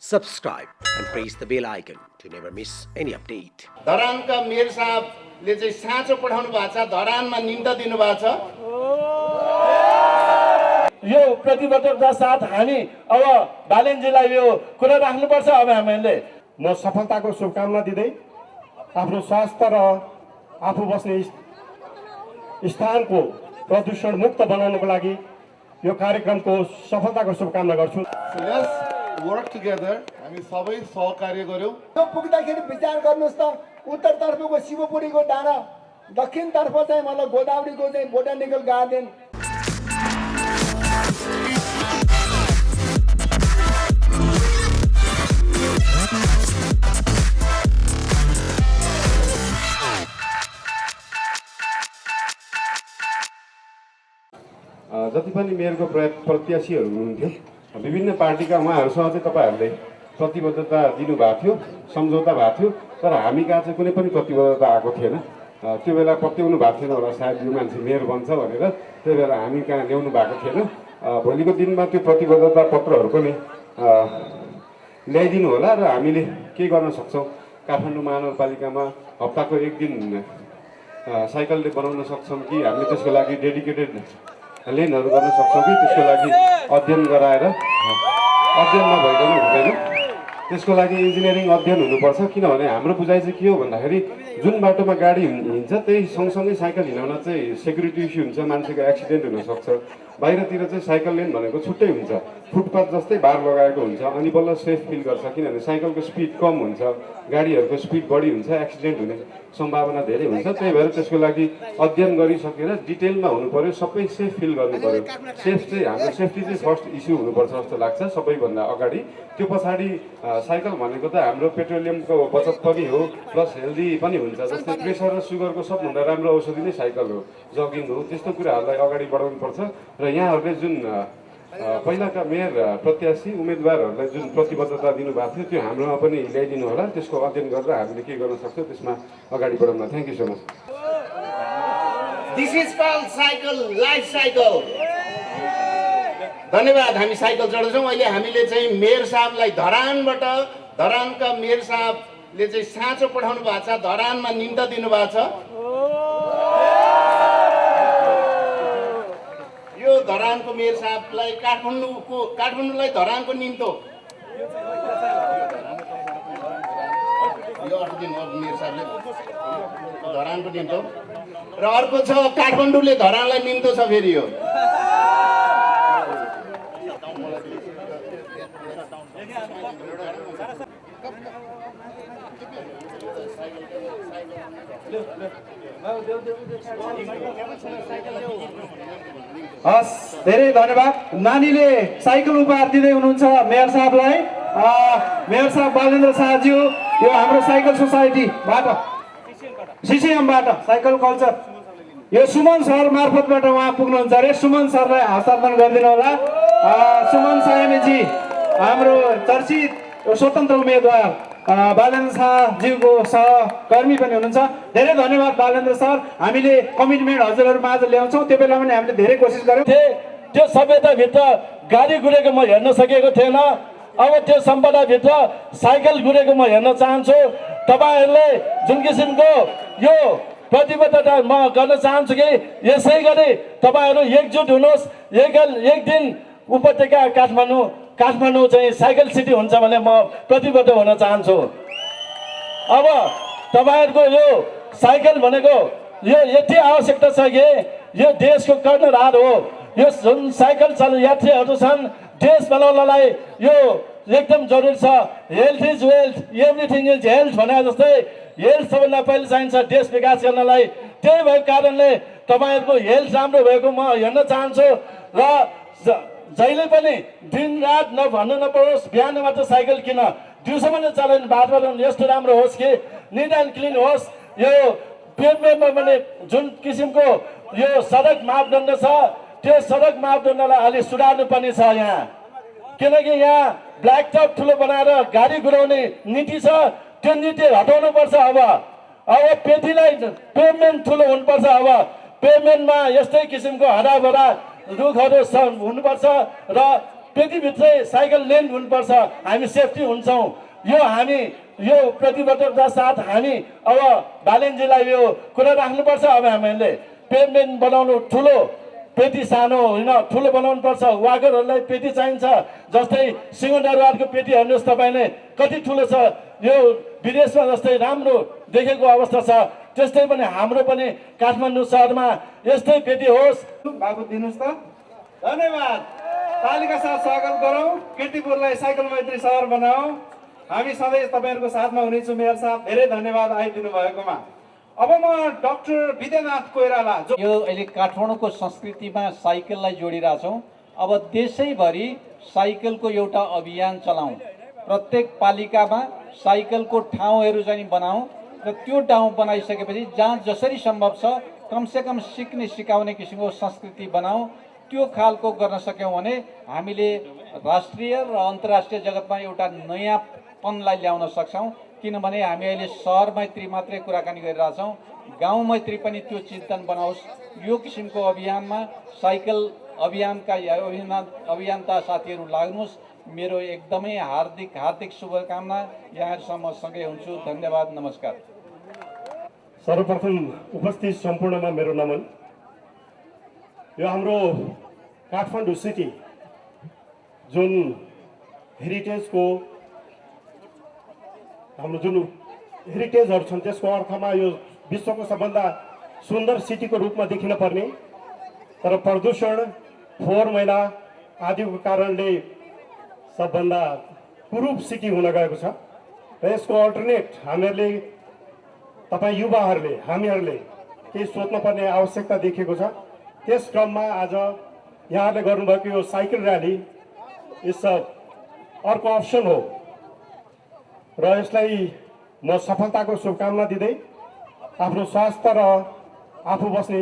subscribe and press the bell icon to never miss any update. धरानका mayor साहबले चाहिँ साँचो पठाउनु भएको छ, धरानमा निम्ता दिनुभएको छ। यो प्रतिबद्धता साथ हामी अब बालेनजीलाई यो कुरा राख्नुपर्छ। अब हामीले म सफलताको शुभकामना दिँदै आफ्नो स्वास्थ्य र आफू बस्ने स्थानको प्रदूषण मुक्त बनाउनको लागि यो कार्यक्रमको सफलताको शुभकामना गर्छु। वर्क टुगेदर हामी सबै सहकार्य गर्यौं। यो पुग्दाखेरि विचार गर्नुहोस् त, उत्तरतर्फको शिवपुरीको डाँडा, दक्षिणतर्फ चाहिँ मतलब गोदावरीको चाहिँ बोटानिकल गार्डन। जति पनि मेयरको प्रत्याशीहरू हुनुहुन्थ्यो, विभिन्न पार्टीका उहाँहरूसँग चाहिँ तपाईँहरूले प्रतिबद्धता दिनुभएको थियो, सम्झौता भएको थियो, तर हामी कहाँ चाहिँ कुनै पनि प्रतिबद्धता आएको थिएन। त्यो बेला पत्याउनु भएको थिएन होला, सायद यो मान्छे मेयर बन्छ भनेर त्यो बेला हामी कहाँ ल्याउनु भएको थिएन। भोलिको दिनमा त्यो प्रतिबद्धता पत्रहरू पनि ल्याइदिनु होला र हामीले के गर्न सक्छौँ। काठमाडौँ महानगरपालिकामा हप्ताको एक दिन साइकलले बनाउन सक्छौँ कि हामीले त्यसको लागि डेडिकेटेड लेनहरू गर्न सक्छौँ कि त्यसको लागि अध्ययन गराएर अध्ययन नभइकन हुँदैन। त्यसको लागि इन्जिनियरिङ अध्ययन हुनुपर्छ। किनभने हाम्रो बुझाइ चाहिँ के हो भन्दाखेरि जुन बाटोमा गाडी हिँड्छ त्यही सँगसँगै साइकल हिँडाउन चाहिँ सेक्युरिटी इस्यु हुन्छ, मान्छेको एक्सिडेन्ट हुनसक्छ। बाहिरतिर चाहिँ साइकल लेन भनेको छुट्टै हुन्छ, फुटपाथ जस्तै बार लगाएको हुन्छ, अनि बल्ल सेफ फिल गर्छ। किनभने साइकलको स्पिड कम हुन्छ, गाडीहरूको स्पिड बढी हुन्छ, एक्सिडेन्ट हुने सम्भावना धेरै हुन्छ। त्यही भएर त्यसको लागि अध्ययन गरिसकेर डिटेलमा हुनु पर्यो, सबै सेफ फिल गर्नु पर्यो। सेफ चाहिँ हाम्रो सेफ्टी चाहिँ फर्स्ट इस्यु हुनुपर्छ जस्तो लाग्छ सबैभन्दा अगाडि। त्यो पछाडि साइकल भनेको त हाम्रो पेट्रोलियमको बचत पनि हो, प्लस हेल्दी पनि हुन्छ। जस्तै प्रेसर र सुगरको सबभन्दा राम्रो औषधि नै साइकल हो, जगिङ हो। त्यस्तो कुराहरूलाई अगाडि बढाउनुपर्छ र यहाँहरूले जुन पहिलाका मेयर प्रत्याशी उम्मेदवारहरूलाई जुन प्रतिबद्धता दिनुभएको थियो त्यो हाम्रोमा पनि ल्याइदिनु होला। त्यसको अध्ययन गरेर हामीले के गर्न सक्छौँ त्यसमा अगाडि बढाउन। Thank you so much. This is called cycle life cycle. धन्यवाद। हामी साइकल चढ्दैछौँ। अहिले हामीले चाहिँ मेयर साहबलाई धरानबाट, धरानका मेयर साहबले चाहिँ साँचो पठाउनु भएको छ, धरानमा निम्ता दिनुभएको छ। यो धरानको मेयर साहबलाई काठमाडौँलाई धरानको निम्तो यो अर्को दिन मेयर साहबले धरानको निम्तो र अर्को छ काठमाडौँले धरानलाई निम्तो छ। फेरि यो हस्, धेरै धन्यवाद। नानीले साइकल उपहार दिँदै हुनुहुन्छ मेयर साहबलाई। मेयर साहब बालेन्द्र शाहज्यू, यो हाम्रो साइकल सोसाइटीबाट, सिसिएमबाट साइकल कल्चर, यो सुमन सर मार्फतबाट उहाँ पुग्नुहुन्छ अरे। सुमन सरलाई हस्तान्तरण गरिदिनु होला। सुमन सायमेजी हाम्रो चर्चित स्वतन्त्र उम्मेदवार बालेन्द्र शाहज्यूको सहकर्मी पनि हुनुहुन्छ। धेरै धन्यवाद बालेन्द्र सर। हामीले कमिटमेन्ट हजुरहरू माझ ल्याउँछौँ। त्यो बेला पनि हामीले धेरै कोसिस गऱ्यौँ। त्यो सभ्यताभित्र गाडी गुडेको म हेर्न सकेको थिएन। अब त्यो सम्पदाभित्र साइकल गुडेको म हेर्न चाहन्छु। तपाईँहरूले जुन किसिमको यो प्रतिबद्धता म गर्न चाहन्छु कि यसै गरी तपाईँहरू एकजुट हुनुहोस्। एक दिन उपत्यका काठमाडौँ चाहिँ साइकल सिटी हुन्छ भने म प्रतिबद्ध हुन चाहन्छु। अब तपाईँहरूको यो साइकल भनेको यो यति आवश्यकता छ कि यो देशको कर्णधार हो। यो जुन साइकल यात्रीहरू छन्, देश बनाउनलाई यो एकदम जरुरी छ। Health is wealth, everything is health भने जस्तै हेल्थ सबैभन्दा पहिले चाहिन्छ देश विकास गर्नलाई। त्यही भएको कारणले तपाईँहरूको हेल्थ राम्रो भएको म हेर्न चाहन्छु। र जहिले पनि दिनरात भन्नु नपरोस्, बिहान मात्र साइकल किन, दिउँसोमा नै चलाउने वातावरण यस्तो राम्रो होस् कि निट एन्ड क्लिन होस्। यो पेभमेन्टमा पनि जुन किसिमको यो सडक मापदण्ड छ, त्यो सडक मापदण्डलाई अलिक सुधार्नु पर्ने छ यहाँ। किनकि यहाँ ब्ल्याक टप ठुलो बनाएर गाडी गुडाउने नीति छ, त्यो नीति हटाउनुपर्छ। अब पेभमेन्ट ठुलो हुनुपर्छ। अब पेभमेन्टमा यस्तै किसिमको हराभरा रुखहरू हुनुपर्छ र पेटीभित्रै साइकल लेन हुनुपर्छ, हामी सेफ्टी हुन्छौँ। यो प्रतिबद्धता साथ हामी अब बालेनजीलाई यो कुरा राख्नुपर्छ। अब हामीले पेभमेन्ट बनाउनु, ठुलो पेटी सानो होइन, ठुलो बनाउनुपर्छ। वाकरहरूलाई पेटी चाहिन्छ, जस्तै सिंहदरबारको पेटी हेर्नुहोस् तपाईँले कति ठुलो छ। यो विदेशमा जस्तै राम्रो देखेको अवस्था छ, त्यस्तै पनि हाम्रो पनि काठमाडौँ सहरमा यस्तै पेटी होस्। बाबु दिनुहोस् त। धन्यवाद। तालिका साथ स्वागत गरौँ। कीर्तिपुरलाई साइकल मैत्री सहर बनाऊ। हामी सधैँ तपाईँहरूको साथमा हुनेछौँ। मेयर साहब धेरै धन्यवाद आइदिनु भएकोमा। अब म डाक्टर विद्यानाथ कोइराला जो यो अहिले काठमाडौँको संस्कृतिमा साइकललाई जोडिरहेछौँ। अब देशैभरि साइकलको एउटा अभियान चलाउँ। प्रत्येक पालिकामा साइकलको ठाउँहरू चाहिँ बनाऊ र त्यो ठाउँ बनाइसकेपछि जहाँ जसरी सम्भव छ कमसेकम सिक्ने सिकाउने किसिमको संस्कृति बनाऊ। त्यो खालको गर्न सक्यौँ भने हामीले राष्ट्रिय र अन्तर्राष्ट्रिय जगतमा एउटा नयाँपनलाई ल्याउन सक्छौँ। किनभने हामी अहिले सहर मैत्री मात्रै कुराकानी गरिरहेछौँ, गाउँ मैत्री पनि त्यो चिन्तन बनाओस्। यो किसिमको अभियानमा साइकल अभियानका अभियन्ता साथीहरू लाग्नुहोस्। मेरो एकदमै हार्दिक शुभकामना। यहाँहरूसँग सँगै हुन्छु। धन्यवाद, नमस्कार। सर्वप्रथम उपस्थित सम्पूर्णमा मेरो नमन। यो हाम्रो काठमाडौँ सिटी जुन हेरिटेजको हाम्रो जुन हेरिटेजहरू छन् त्यसको अर्थमा यो विश्वको सबभन्दा सुन्दर सिटीको रूपमा देखिन पर्ने, तर प्रदूषण, फोहोर मैला आदिको कारणले सबभन्दा कुरूप सिटी हुन गएको छ र यसको अल्टरनेट हामीहरूले, तपाईँ युवाहरूले, हामीहरूले केही सोच्नुपर्ने आवश्यकता देखिएको छ। त्यस क्रममा आज यहाँहरूले गर्नुभएको यो साइकल र्याली यस अर्को अप्सन हो र यसलाई म सफलताको शुभकामना दिँदै आफ्नो स्वास्थ्य र आफू बस्ने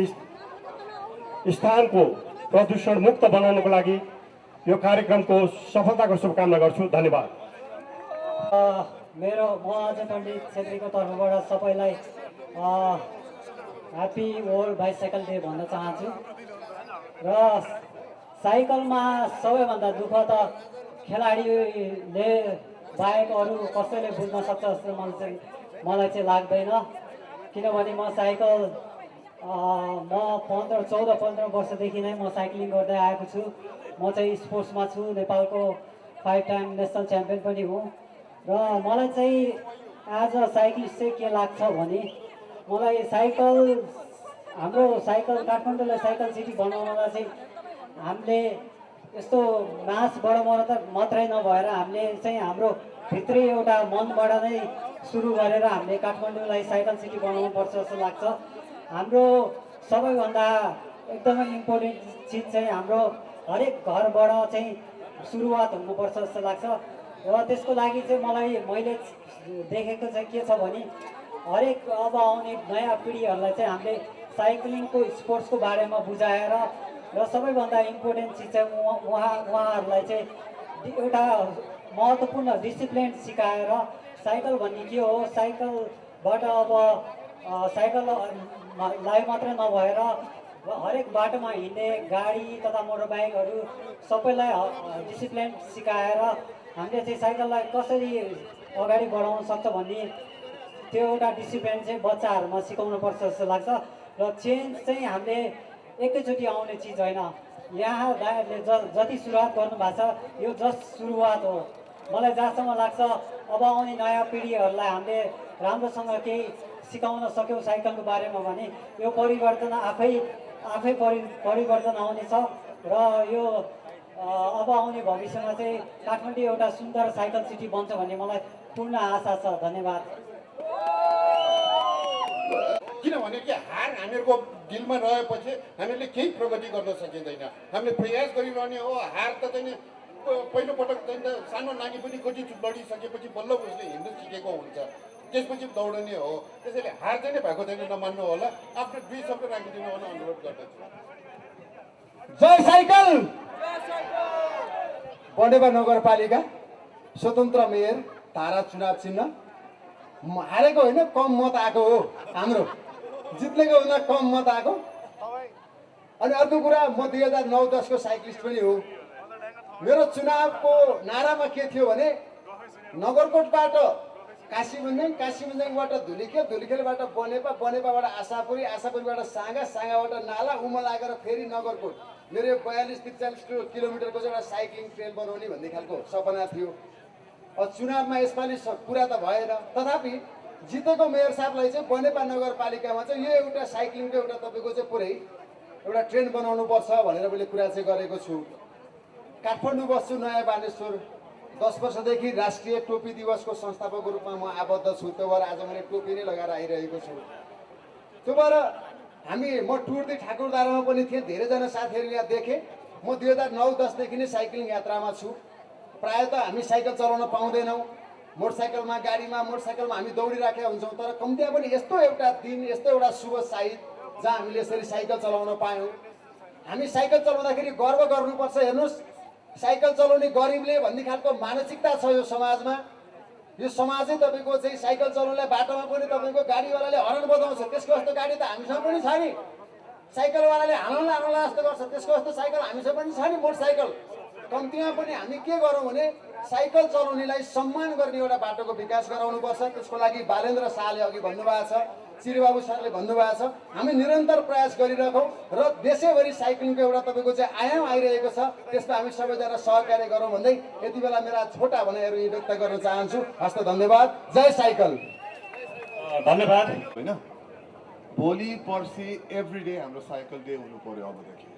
स्थानको प्रदूषण मुक्त बनाउनको लागि यो कार्यक्रमको सफलताको शुभकामना गर्छु। धन्यवाद। म अजय पण्डित छेत्रीको तर्फबाट सबैलाई ह्याप्पी वर्ल्ड बाइसाइकल डे भन्न चाहन्छु। र साइकलमा सबैभन्दा दुःख त खेलाडीले बाहेक अरू कसैले बुझ्न सक्छ जस्तो मलाई चाहिँ लाग्दैन। किनभने म साइकल म 14-15 वर्षदेखि नै म साइक्लिङ गर्दै आएको छु। म चाहिँ स्पोर्ट्समा छु, नेपालको 5 टाइम नेसनल च्याम्पियन पनि हुँ। र मलाई चाहिँ आज साइक्लिस्ट चाहिँ के लाग्छ भने मलाई हाम्रो साइकल काठमाडौँलाई साइकल सिटी बनाउनलाई चाहिँ हामीले यस्तो मासबाट मात्रै नभएर हामीले चाहिँ हाम्रो भित्री एउटा मनबाट नै सुरु गरेर हामीले काठमाडौँलाई साइकल सिटी बनाउनुपर्छ जस्तो लाग्छ। हाम्रो सबैभन्दा एकदमै इम्पोर्टेन्ट चिज चाहिँ हाम्रो हरेक घरबाट चाहिँ सुरुवात हुनुपर्छ जस्तो लाग्छ। र त्यसको लागि चाहिँ मैले देखेको चाहिँ के छ भने हरेक अब आउने नयाँ पिँढीहरूलाई चाहिँ हामीले साइक्लिङको स्पोर्ट्सको बारेमा बुझाएर र सबैभन्दा इम्पोर्टेन्ट चिज चाहिँ उहाँहरूलाई चाहिँ एउटा महत्त्वपूर्ण डिसिप्लिन सिकाएर साइकल भन्ने के हो, साइकलबाट अब साइकललाई मात्रै नभएर हरेक बाटोमा हिँड्ने गाडी तथा मोटरबाइकहरू सबैलाई डिसिप्लिन सिकाएर हामीले चाहिँ साइकललाई कसरी अगाडि बढाउन सक्छ भन्ने त्यो एउटा डिसिप्लिन चाहिँ बच्चाहरूमा सिकाउनुपर्छ जस्तो लाग्छ। र चेन्ज चाहिँ हामीले एकैचोटि आउने चिज होइन। यहाँ दाइहरूले जति सुरुवात गर्नुभएको छ यो जस्ट सुरुवात हो। मलाई जहाँसम्म लाग्छ अब आउने नयाँ पिँढीहरूलाई हामीले राम्रोसँग केही सिकाउन सक्यौँ साइकलको बारेमा भने यो परिवर्तन आफै परिवर्तन आउनेछ। र यो अब आउने भविष्यमा चाहिँ काठमाडौँ एउटा सुन्दर साइकल सिटी बन्छ भन्ने मलाई पूर्ण आशा छ। धन्यवाद। किनभने कि हार हामीहरूको दिलमा रहेपछि हामीले केही प्रगति गर्न सकिँदैन। हामीले प्रयास गरिरहने हो। हार त चाहिँ पहिलोपटक चाहिँ सानो नानी पनि कति लडिसकेपछि बल्ल उसले हिँड्न सिकेको हुन्छ, त्यसपछि दौडने हो। त्यसैले हार चाहिँ भएको छैन, नमान्नु होला। आफ्नो 2 शब्द राखिदिनु होला अनुरोध गर्दछु। जय साइकल। बडेवा नगरपालिका स्वतन्त्र मेयर धारा चुनाव चिन्ह हारेको होइन, कम मत आएको हो। हाम्रो जित्नेको हुँदा कम मत आएको। अनि अर्को कुरा, म 2009-10 को साइक्लिस्ट पनि हो। मेरो चुनावको नारामा के थियो भने नगरकोटबाट काशीमञ्जङ, काशीमञ्जङबाट धुलिखेल, धुलिखेलबाट बनेपा, बनेपाबाट आशापुरी, आशापुरीबाट साँगा, साँगाबाट नाला, उमा लागेर फेरि नगरकोट। मेरो 42-43 किलोमिटरको चाहिँ एउटा साइक्लिङ ट्रेल बनाउने भन्ने खालको सपना थियो। चुनावमा यसपालि पुरा त भएन, तथापि जितेको मेयर साहबलाई चाहिँ बनेपा नगरपालिकामा चाहिँ यो एउटा साइक्लिङको एउटा तपाईँको चाहिँ पुरै एउटा ट्रेन बनाउनु पर्छ भनेर मैले कुरा चाहिँ गरेको छु। काठमाडौँ बस्छु, नयाँ बानेश्वर। 10 वर्षदेखि राष्ट्रिय टोपी दिवसको संस्थापकको रूपमा म आबद्ध छु। त्यो भएर आज मैले टोपी नै लगाएर आइरहेको छु। त्यो भएर म टुर्दी ठाकुरद्वारामा पनि थिएँ, धेरैजना साथीहरू यहाँ देखेँ। म 2009-10देखि नै साइक्लिङ यात्रामा छु। प्रायः त हामी साइकल चलाउन पाउँदैनौँ, मोटरसाइकलमा, गाडीमा, मोटरसाइकलमा हामी दौडिराखेका हुन्छौँ। तर कम्तीमा पनि यस्तो एउटा दिन, यस्तो एउटा शुभ साइत जहाँ हामीले यसरी साइकल चलाउन पायौँ। हामी साइकल चलाउँदाखेरि गर्व गर्नुपर्छ। हेर्नुहोस्, साइकल चलाउने गरिबले भन्ने खालको मानसिकता छ यो समाजमा। यो समाजै तपाईँको चाहिँ साइकल चलाउनेलाई बाटोमा पनि तपाईँको गाडीवालाले हर्न बजाउँछ, त्यसको जस्तो गाडी त हामीसँग पनि छ नि। साइकलवालाले हाल्नुला जस्तो गर्छ, त्यसको जस्तो साइकल हामीसँग पनि छ नि, मोटरसाइकल। कम्तीमा पनि हामी के गरौँ भने साइकल चलाउनेलाई सम्मान गर्ने एउटा बाटोको विकास गराउनुपर्छ। त्यसको लागि बालेन्द्र शाहले अघि भन्नुभएको छ, चिरबाबु सरले भन्नुभएको छ, हामी निरन्तर प्रयास गरिरहेछौँ र देशैभरि साइक्लिङको एउटा तपाईँको चाहिँ आयाम आइरहेको छ। त्यसमा हामी सबैजना सहकार्य गरौँ भन्दै यति बेला मेरा छोटा भनाइहरू व्यक्त गर्न चाहन्छु। हस्त धन्यवाद। जय साइकल। धन्यवाद। होइन, भोलि पर्सि एभ्रिडे हाम्रो साइकल डे हुनु पर्यो अबदेखि।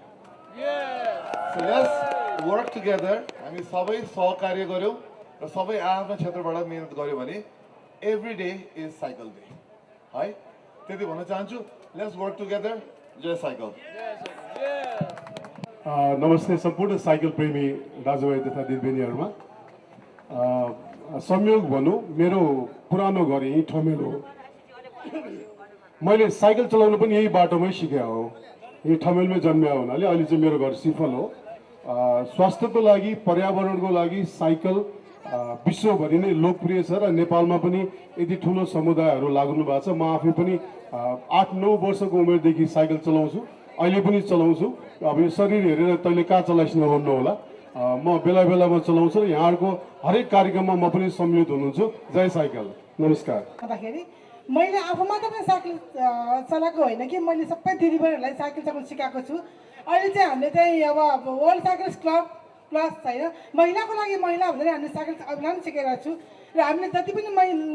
So let's work together. हामी सबै सहकार्य गऱ्यौँ र सबै आफ्नो क्षेत्रबाट मेहनत गऱ्यो भने every day is cycle day है। त्यति भन्न चाहन्छु। Let's work together. जय साइकल। नमस्ते सम्पूर्ण साइकल प्रेमी दाजुभाइ तथा दिदीबहिनीहरूमा। संयोग भनौँ, मेरो पुरानो घर यहीँ ठमेल हो। मैले साइकल चलाउनु पनि यही बाटोमै सिकेँ हो। यही ठमेलमै जन्मिया हुनाले अहिले चाहिँ मेरो घर सिफल हो। स्वास्थ्यको लागि, पर्यावरणको लागि साइकल विश्वभरि नै लोकप्रिय छ र नेपालमा पनि यति ठुलो समुदायहरू लाग्नु भएको छ। म आफै पनि 8-9 वर्षको उमेरदेखि साइकल चलाउँछु, अहिले पनि चलाउँछु। अब यो शरीर हेरेर तैँले कहाँ चलाइस् नभन्नु होला। म बेला बेलामा चलाउँछु र यहाँहरूको हरेक कार्यक्रममा म पनि सम्मिलित हुनुहुन्छ। जय साइकल। नमस्कार। मैले आफू मात्र पनि साइकल चलाएको होइन कि मैले सबै दिदीबहिनीहरूलाई साइकल चलाउनु सिकाएको छु। अहिले चाहिँ हामीले चाहिँ अब वर्ल्ड साइकल क्लब प्लस होइन, महिलाको लागि महिला भनेर हामीले साइकल अभियान सिकेका छु र हामीले जति पनि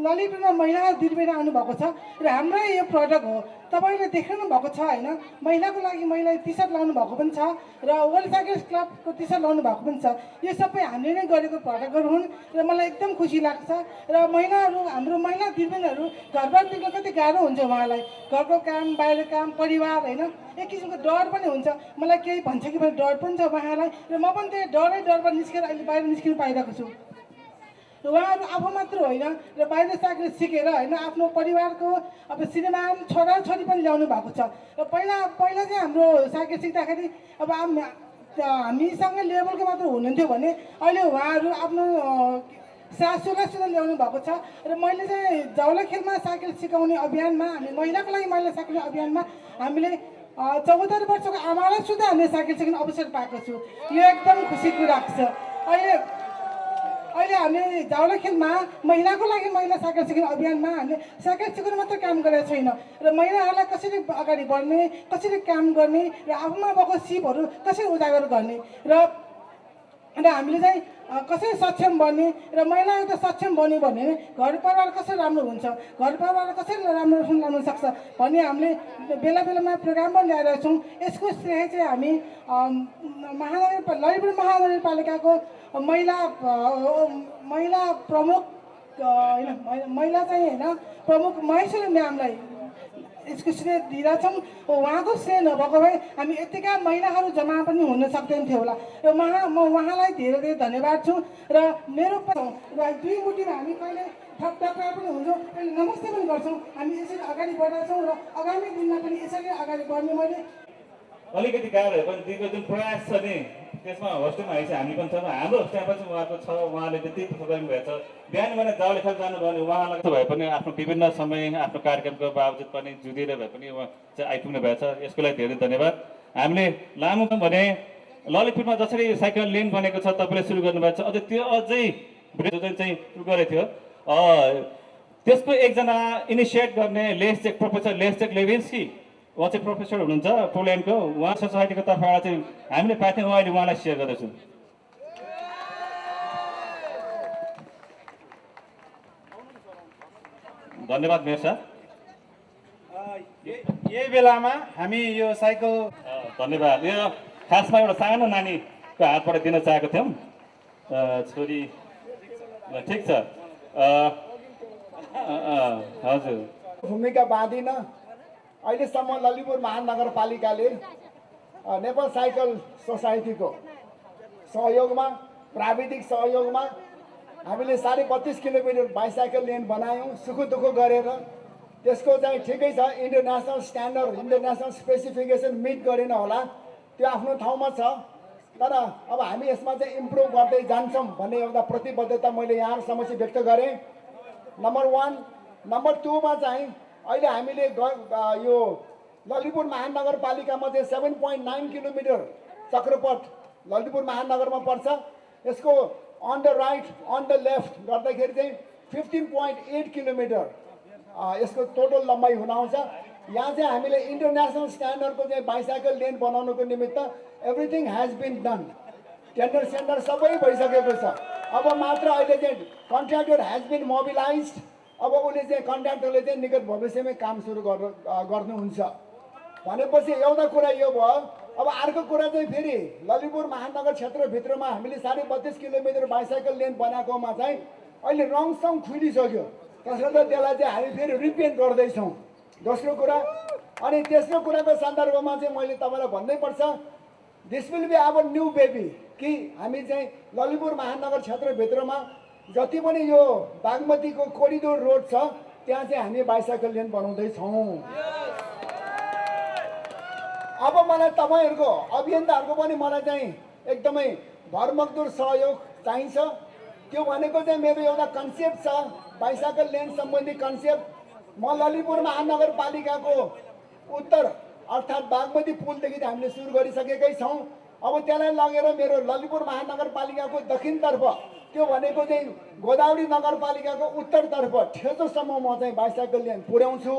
ललितपुरमा महिला दिदीबहिनी आउनुभएको छ र हाम्रै यो प्रडक्ट हो। तपाईँले देख्नु भएको छ होइन, महिलाको लागि महिला टी सर्ट लाउनु भएको पनि छ र वर्ल्ड साइकल क्लबको टी सर्ट लाउनु भएको पनि छ। यो सबै हामीले नै गरेको प्रडक्टहरू हुन् र मलाई एकदम खुसी लाग्छ। र महिलाहरू, हाम्रो महिला दिदीबहिनीहरू घरबाट निक्ल्न कति गाह्रो हुन्छ उहाँलाई, घरको काम, बाहिर काम, परिवार होइन, एक किसिमको डर पनि हुन्छ। मलाई केही भन्छ कि भने डर पनि छ उहाँलाई र म पनि त्यही डरबाट निस्केर अहिले बाहिर निस्किनु पाइरहेको छु। र उहाँहरू आफू मात्र होइन र बाहिर साइकल सिकेर होइन आफ्नो परिवारको अब श्रीमान छोराछोरी पनि ल्याउनु भएको छ। र पहिला चाहिँ हाम्रो साइकल सिक्दाखेरि अब हामीसँग लेभलको मात्र हुनुहुन्थ्यो भने अहिले उहाँहरू आफ्नो सासूलाई सुधा ल्याउनु भएको छ। र मैले चाहिँ जावलाखेलमा साइकल सिकाउने अभियानमा, हामी महिलाको लागि महिला साइकल अभियानमा हामीले 14 वर्षको आमालाई सुधा हामीले साइकल सिक्ने अवसर पाएको छु। यो एकदम खुसीको कुरा छ। अहिले हामी जावलाखेलमा महिलाको लागि महिला साइकल सिक्ने अभियानमा हामीले साइकल सिकाउनु मात्र काम गरेको छैन र महिलाहरूलाई कसरी अगाडि बढ्ने, कसरी काम गर्ने र आफूमा भएको सिपहरू कसरी उजागर गर्ने र हामीले चाहिँ कसरी सक्षम बन्ने र महिलाहरू त सक्षम बन्यो भने घर परिवार कसरी राम्रो हुन्छ, घर परिवार कसरी राम्रो लानु सक्छ भन्ने हामीले बेला बेलामा प्रोग्राम पनि ल्याइरहेको छौँ। यसको श्रेय चाहिँ हामी ललितपुर महानगरपालिकाको महिला प्रमुख होइन, महिला चाहिँ होइन प्रमुख महेश्वरी म्यामलाई यसको श्रेय दिइरहेछौँ। उहाँको श्रेय नभएको भए हामी यतिका महिलाहरू जम्मा पनि हुन सक्दैन थियो होला र म उहाँलाई धेरै धेरै धन्यवाद छु। र मेरो र दुई मुठीमा हामी कहिले ठकठकाएर पनि हुन्छौँ, कहिले नमस्ते पनि गर्छौँ। हामी यसरी अगाडि बढ्दैछौँ र आगामी दिनमा पनि यसरी अगाडि बढ्ने मैले अलिकति गाह्रो भए पनि दिएको जुन प्रयास छ नि त्यसमा होस्टेलमा आइसक्यो। हामी पनि छौँ, हाम्रो होस्टेलमा पनि उहाँको छ। उहाँले त्यति गर्नुभएको छ। बिहान भने जावलाखेल जानुभयो भने उहाँलाई भए पनि आफ्नो विभिन्न समय आफ्नो कार्यक्रमको बावजुद पनि जुधेर भए पनि उहाँ चाहिँ आइपुग्नु भएको छ। यसको लागि धेरै धन्यवाद। हामीले लामो भने ललितपुरमा जसरी साइकल लेन बनेको छ तपाईँले सुरु गर्नुभएको छ, अझै त्यो अझै चाहिँ सुरु गरेको थियो। त्यसको एकजना इनिसिएट गर्ने प्रोफेसर लेस्टेक लेभिन्स्की, उहाँ चाहिँ प्रोफेसर हुनुहुन्छ पोल्यान्डको, उहाँ सोसाइटीको तर्फबाट चाहिँ हामीले पाएको थियौँ, अहिले उहाँलाई सेयर गर्दैछौँ। धन्यवाद मेयर साहब। यही बेलामा हामी यो साइकल धन्यवाद। यो खासमा एउटा सानो नानीको हातबाट दिन चाहेको थियौँ, छोरी। ठिक छ, हजुर। भूमिका बाँधिन। अहिलेसम्म ललितपुर महानगरपालिकाले नेपाल साइकल सोसाइटीको सहयोगमा, प्राविधिक सहयोगमा हामीले 32.5 किलोमिटर बाइसाइकल लेन बनायौँ, सुख दुःख गरेर। त्यसको चाहिँ ठिकै छ, international standard, international specification meet गरेन होला, त्यो आफ्नो ठाउँमा छ। तर अब हामी यसमा चाहिँ इम्प्रुभ गर्दै जान्छौँ भन्ने एउटा प्रतिबद्धता मैले यहाँ समक्ष व्यक्त गरेँ। नम्बर 1। नम्बर 2 मा चाहिँ अहिले हामीले यो ललितपुर महानगरपालिकामा चाहिँ 7.9 किलोमिटर चक्रपथ ललितपुर महानगरमा पर्छ। यसको on the right, on the left गर्दाखेरि चाहिँ 15.8 किलोमिटर यसको टोटल लम्बाइ हुन आउँछ। यहाँ चाहिँ हामीले इन्टरनेसनल स्ट्यान्डर्डको चाहिँ बाइसाइकल लेन बनाउनुको निमित्त everything has been done. Tender sender सबै भइसकेको छ। अब मात्र अहिले चाहिँ कन्ट्र्याक्टर हेज बिन मोबिलाइज। अब उसले चाहिँ कन्ट्र्याक्टरले चाहिँ निकट भविष्यमै काम सुरु गर्नुहुन्छ भनेपछि एउटा कुरा यो भयो। अब अर्को कुरा चाहिँ फेरि ललितपुर महानगर क्षेत्रभित्रमा हामीले 32.5 किलोमिटर बाइसाइकल लेन बनाएकोमा चाहिँ अहिले रङसङ खुलिसक्यो, त्यसर्थ त्यसलाई चाहिँ हामी फेरि रिपेन्ट गर्दैछौँ। दोस्रो कुरा, अनि तेस्रो कुराको सन्दर्भमा चाहिँ मैले तपाईँलाई भन्नै पर्छ, this will be our new baby कि हामी चाहिँ ललितपुर महानगर क्षेत्रभित्रमा जति पनि यो बागमतीको कोरिडोर रोड छ त्यहाँ चाहिँ हामी बाइसाइकल लेन बनाउँदैछौँ। अब मलाई तपाईँहरूको अभियन्ताहरूको पनि मलाई चाहिँ एकदमै भरमग्दुर सहयोग चाहिन्छ। त्यो भनेको चाहिँ मेरो एउटा कन्सेप्ट छ, बाइसाइकल लेन सम्बन्धी कन्सेप्ट। म ललितपुर महानगरपालिकाको उत्तर अर्थात् बागमती पुलदेखि हामीले सुरु गरिसकेकै छौँ। अब त्यसलाई लगेर मेरो ललितपुर महानगरपालिकाको दक्षिणतर्फ, त्यो भनेको चाहिँ गोदावरी नगरपालिकाको उत्तरतर्फ ठेचोसम्म म चाहिँ बाइसाइकल लेन पुर्याउँछु।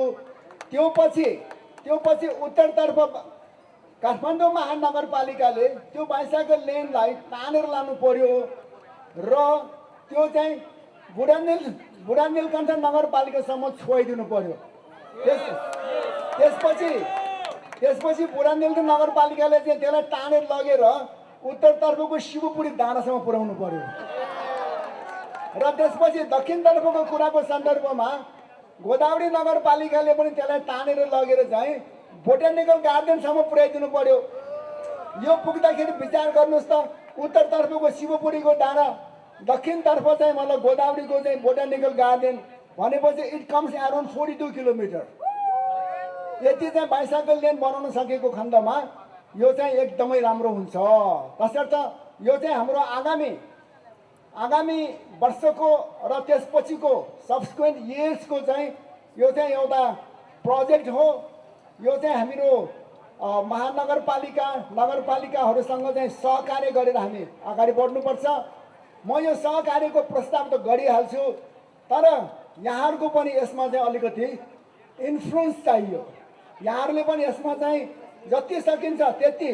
त्यो पछि उत्तरतर्फ काठमाडौँ महानगरपालिकाले त्यो बाइसाइकल लेनलाई तानेर लानु पर्यो र त्यो चाहिँ बुढानीलकण्ठ नगरपालिकासम्म छोइदिनु पर्यो। त्यसपछि बुढानीलकण्ठ नगरपालिकाले चाहिँ त्यसलाई तानेर लगेर उत्तरतर्फको शिवपुरी डाँडासम्म पुर्याउनु पर्यो र त्यसपछि दक्षिणतर्फको कुराको सन्दर्भमा गोदावरी नगरपालिकाले पनि त्यसलाई तानेर लगेर चाहिँ बोटानिकल गार्डनसम्म पुर्याइदिनु पर्यो। यो पुग्दाखेरि विचार गर्नुहोस् त, उत्तरतर्फको शिवपुरीको डाँडा, दक्षिणतर्फ चाहिँ मतलब गोदावरीको चाहिँ बोटानिकल गार्डन भनेपछि इट कम्स अराउन्ड 42 किलोमिटर। यति चाहिँ बाइसाइकल लेन बनाउन सकेको खण्डमा यो चाहिँ एकदमै राम्रो हुन्छ। तसर्थ यो चाहिँ हाम्रो आगामी वर्षको र त्यसपछिको सब्सिक्वेन्ट इयर्सको चाहिँ यो चाहिँ एउटा प्रोजेक्ट हो। यो चाहिँ हाम्रो नगरपालिकाहरूसँग चाहिँ सहकार्य गरेर हामी अगाडि बढ्नुपर्छ। म यो सहकार्यको प्रस्ताव त गरिहाल्छु, तर यहाँहरूको पनि यसमा चाहिँ अलिकति इन्फ्लुएन्स चाहियो। यहाँहरूले पनि यसमा चाहिँ जति सकिन्छ त्यति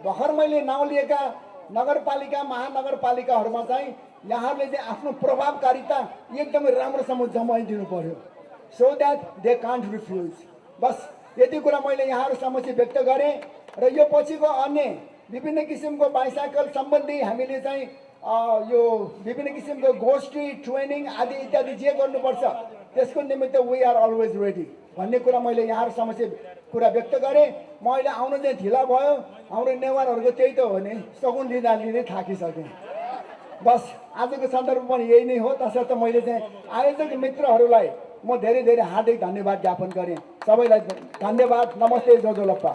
भर्खर मैले नाउँ लिएका नगरपालिका महानगरपालिकाहरूमा चाहिँ यहाँहरूले चाहिँ आफ्नो प्रभावकारिता एकदमै राम्रोसँग जमाइदिनु पर्यो, so that they can't refuse. बस यति कुरा मैले यहाँहरू समक्ष व्यक्त गरेँ र यो पछिको अन्य विभिन्न किसिमको बाइसाइकल सम्बन्धी हामीले चाहिँ यो विभिन्न किसिमको गोष्ठी ट्रेनिङ आदि इत्यादि जे गर्नुपर्छ त्यसको निमित्त वी आर अलवेज रेडी भन्ने कुरा मैले यहाँहरू समक्ष कुरा व्यक्त गरेँ। म अहिले आउनु चाहिँ ढिला भयो, हाम्रो नेवारहरूको त्यही त हो नि, सगुन लिँदै थाकिसकेँ। बस आजको सन्दर्भ पनि यही नै हो। तसर्थ मैले चाहिँ आयोजक मित्रहरूलाई म धेरै हार्दिक धन्यवाद ज्ञापन गरेँ। सबैलाई धन्यवाद। नमस्ते, जोजोलप्पा।